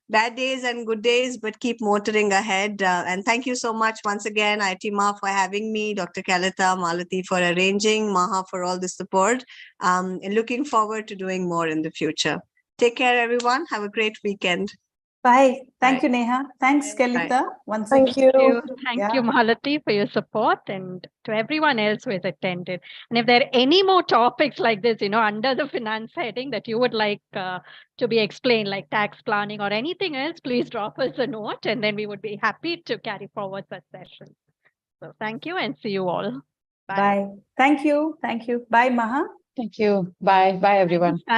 bad days and good days, but keep motoring ahead. And thank you so much once again, IIT MA, for having me, Dr. Kalita, Malati for arranging, Maha for all the support, and looking forward to doing more in the future. Take care, everyone. Have a great weekend. Bye. Thank you, Neha. Thanks, Kalita. Once again. Thank you, Malati, for your support, and to everyone else who has attended. And if there are any more topics like this, under the finance heading that you would like to be explained, like tax planning or anything else, please drop us a note, and then we would be happy to carry forward such sessions. So thank you, and see you all. Bye. Thank you. Bye, Maha. Thank you. Bye. Bye, everyone.